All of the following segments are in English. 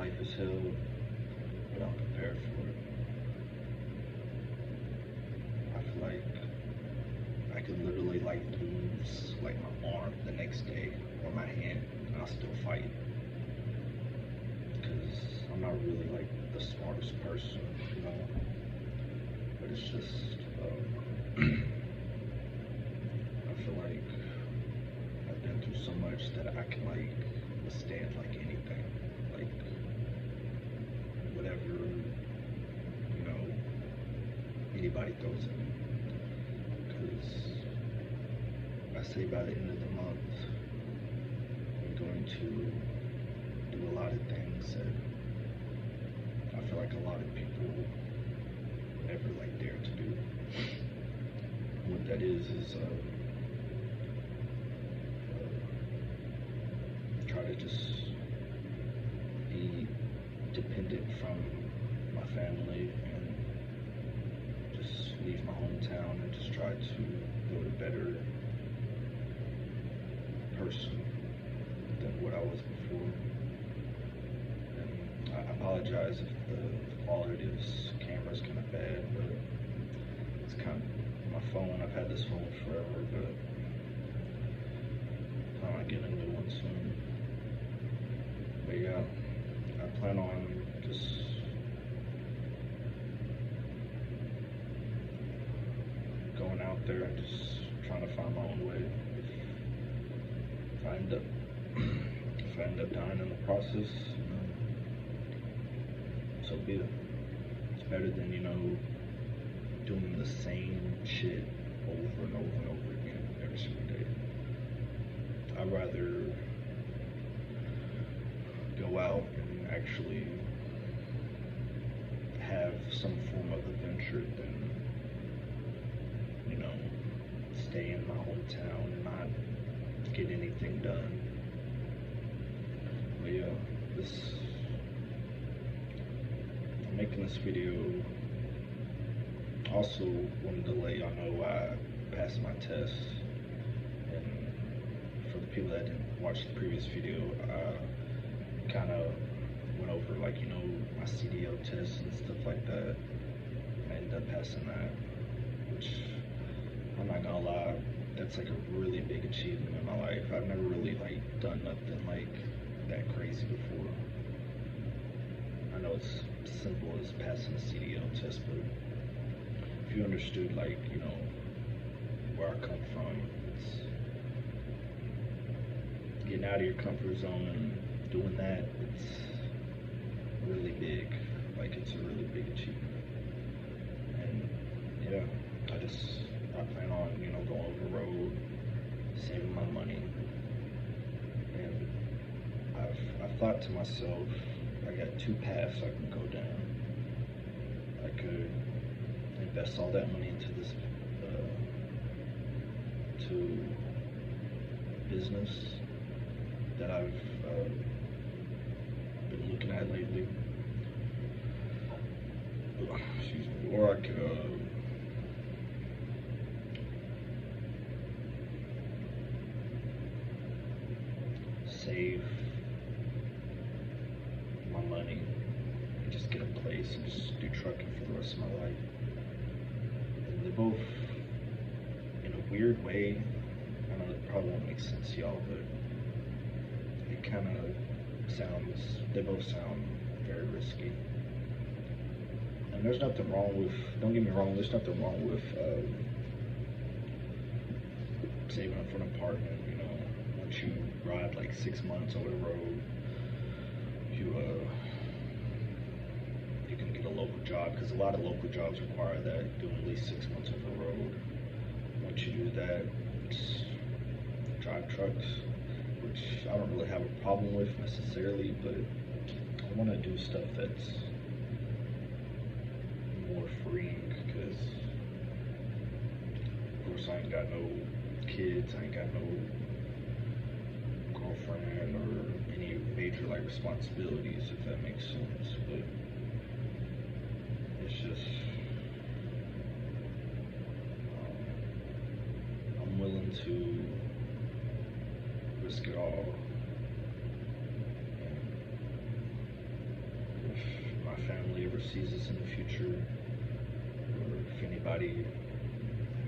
life is hell, but I'm prepared for it. I feel like I could literally like lose like my arm the next day or my hand, and I'll still fight because I'm not really like the smartest person, you know. But it's just I feel like I've been through so much that I can like withstand like anything, like whatever you know anybody throws at me. Because I say by the end of the month, I'm going to do a lot of things that I feel like a lot of people never like dare to do. What that is try to just be dependent from my family and just leave my hometown and just try to build a better person than what I was before. And I apologize if the quality of this camera is kind of bad, but it's kind of my phone. I've had this phone forever, but I might get a new one soon. But yeah, I plan on just going out there and just trying to find my own way. If I end up if I end up dying in the process, you know, so be it. It's better than, you know, doing the same shit over and over and over again every single day. I'd rather go out and actually have some form of adventure than, you know, stay in my hometown and not get anything done. But yeah, I'm making this video. Also wanted to let y'all know I passed my test, and for the people that didn't watch the previous video, I kind of went over like, you know, my CDL test and stuff like that. I ended up passing that, which I'm not gonna lie, that's like a really big achievement in my life. I've never really like done nothing like that crazy before. I know it's simple as passing a CDL test, but if you understood, like, you know, where I come from, it's getting out of your comfort zone and doing that, it's really big. Like, it's a really big achievement. And yeah, I plan on, you know, going over the road, saving my money. And I've thought to myself, I got two paths I can go down. I could invest all that money into this to business that I've been looking at lately. Excuse me. Or I could save my money and just get a place and just do trucking for the rest of my life. And they're both, in a weird way, I know it probably won't make sense to y'all, but it kind of sounds, they both sound very risky. And there's nothing wrong with, don't get me wrong, there's nothing wrong with saving up for an apartment. You know, once you ride like 6 months over the road, you can get a local job, because a lot of local jobs require that, doing at least 6 months over the road. Once you do that, it's drive trucks, which I don't really have a problem with necessarily, but I want to do stuff that's more freeing, because of course I ain't got no kids, I ain't got no girlfriend or any major like responsibilities, if that makes sense. But it's just I'm willing to risk it all. family ever sees this in the future, or if anybody,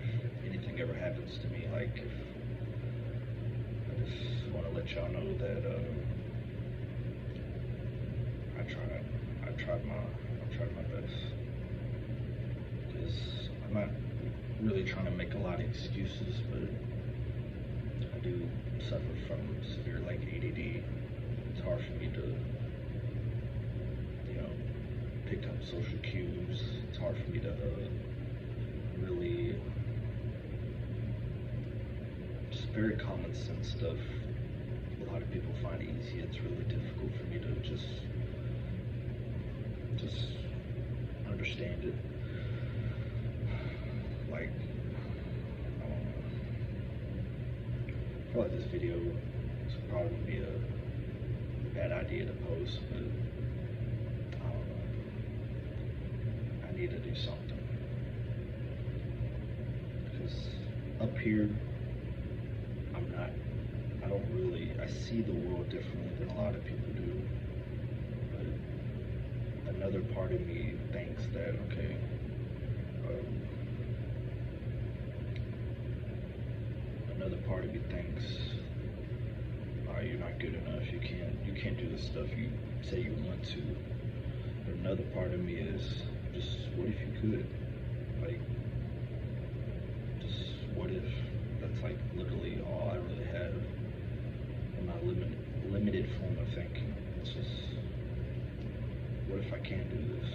if anything ever happens to me, like if I just want to let y'all know that I tried my best. Because I'm not really trying to make a lot of excuses, but I do suffer from severe like ADD. It's hard for me to, you know, pick up social cues. It's hard for me to really, just very common sense stuff. A lot of people find it easy. It's really difficult for me to just understand it. Like, I don't know. I feel like this video is probably be a bad idea to post, but I don't know. I need to do something. Because up here, I see the world differently than a lot of people do. But another part of me thinks that, okay, another part of me thinks, you're not good enough. You can't do the stuff you say you want to. But another part of me is just, what if you could? Like, just what if that's like literally all I really have in my limited form of thinking. It's just, what if I can't do this?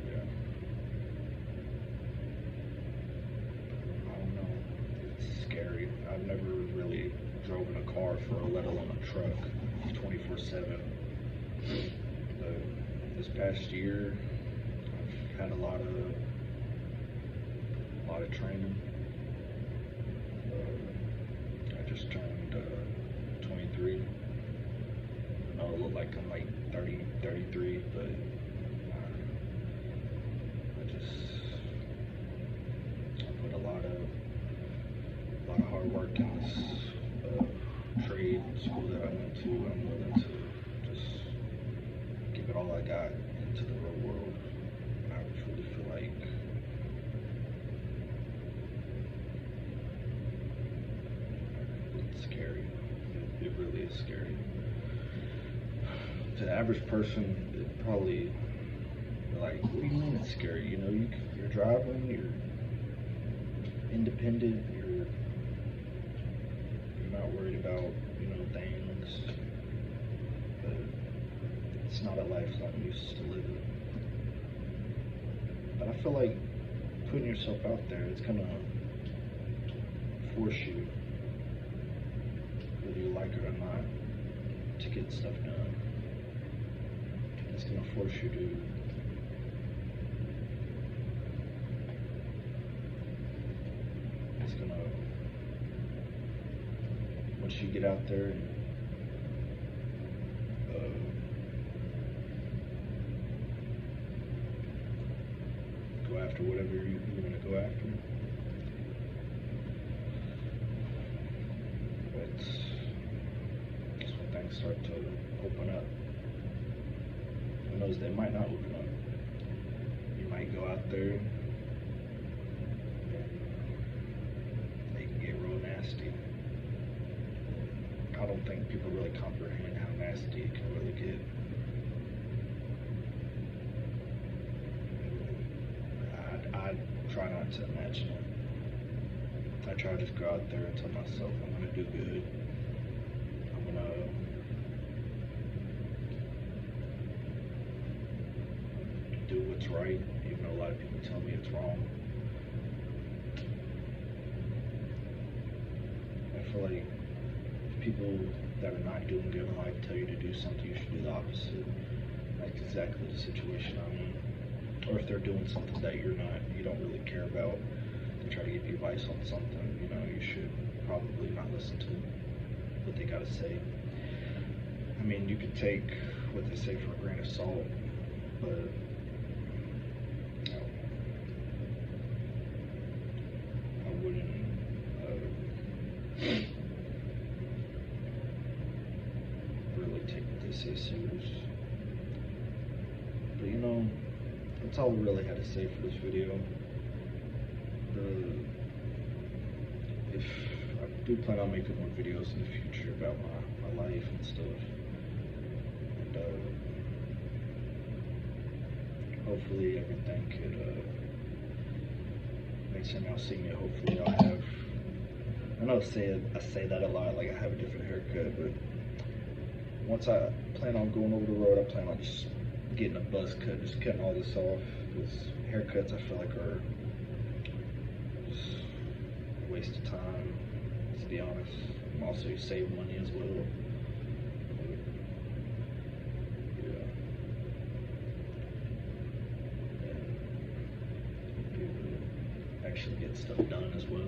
Yeah. I don't know. It's scary. I've never really drove in a car for, let alone a truck, 24/7. This past year, I've had a lot of training. I just turned 23. I know I look like I'm like 30, 33, but I put a lot of hard work in this trade school that I went to. I'm willing to just give it all I got into the real world. I truly feel like it's scary. It really is scary. To the average person, it probably like, what do you mean it's scary? You know, you're driving, you're independent, you're not worried about, you know, things. But it's not a life I'm used to living. But I feel like putting yourself out there, it's gonna force you, whether you like it or not, to get stuff done. It's gonna force you to once you get out there and go after whatever you want to go after, that's when things start to open up. Who knows, they might not open up. You might go out there and they can get real nasty. I don't think people really comprehend how nasty it can really get. I try not to imagine it. I try to just go out there and tell myself I'm gonna do good. I'm gonna do what's right, even though a lot of people tell me it's wrong. I feel like people that are not doing good in life tell you to do something, you should do the opposite. Like exactly the situation I'm in. Or if they're doing something that you don't really care about, they try to give you advice on something, you know, you should probably not listen to what they gotta say. I mean, you could take what they say for a grain of salt, but I wouldn't really take say serious. But you know, that's all we really had to say for this video. If I do plan on making more videos in the future about my life and stuff, and hopefully everything could next time y'all see me, hopefully I'll have, I know I say that a lot, like I have a different haircut, but once I plan on going over the road, I plan on just getting a buzz cut, just cutting all this off, because haircuts I feel like are just a waste of time, to be honest. And also you save money as well. Yeah. And be able to actually get stuff done as well.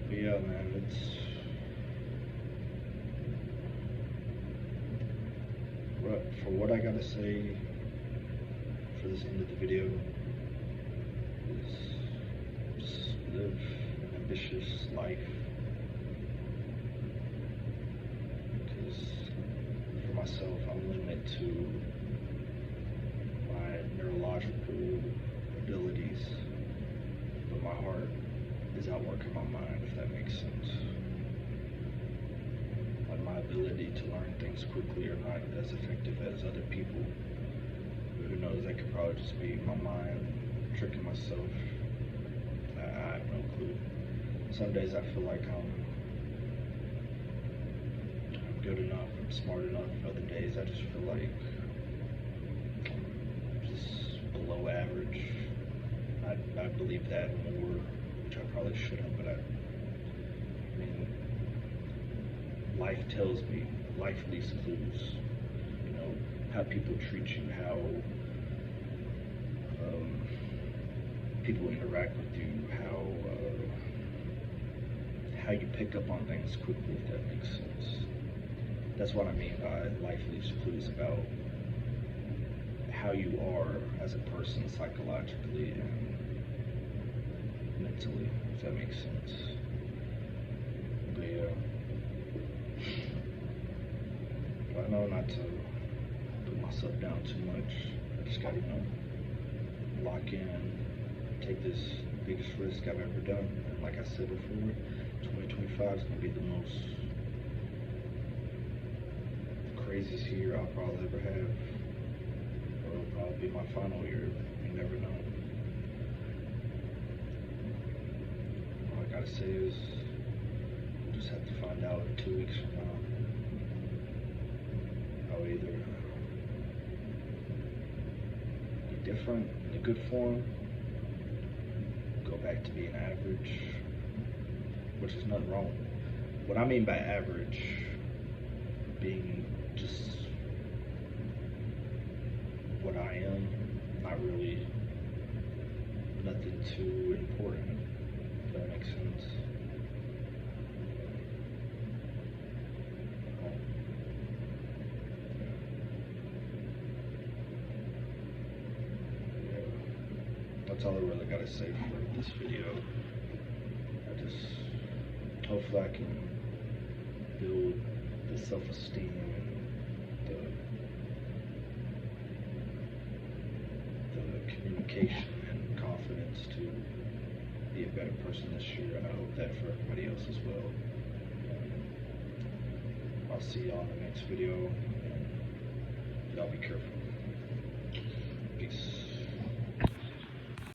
But yeah, man, for what I gotta say for this end of the video is just live an ambitious life, because for myself I'm limited to my neurological abilities, but my heart is outworking my mind, if that makes sense. My ability to learn things quickly are not as effective as other people. But who knows, that could probably just be my mind tricking myself. I have no clue. Some days I feel like I'm good enough, I'm smart enough. Other days I just feel like I'm just below average. I believe that more, which I probably shouldn't, but I mean, life tells me, life leaves clues, you know, how people treat you, how people interact with you, how you pick up on things quickly, if that makes sense. That's what I mean by life leaves clues, about how you are as a person psychologically and mentally, if that makes sense. But yeah. I know not to put myself down too much. I just gotta, you know, lock in, take this biggest risk I've ever done. And like I said before, 2025 is gonna be the most craziest year I'll probably ever have. Or it'll probably be my final year. You never know. All I gotta say is, we'll just have to find out 2 weeks from now. I'll either be different in a good form, go back to being average, which is nothing wrong. What I mean by average, being just what I am, not really nothing too important, if that makes sense. That's all I really gotta say for this video. Hopefully I can build the self-esteem and the communication and confidence to be a better person this year, and I hope that for everybody else as well. I'll see y'all in the next video, and y'all be careful.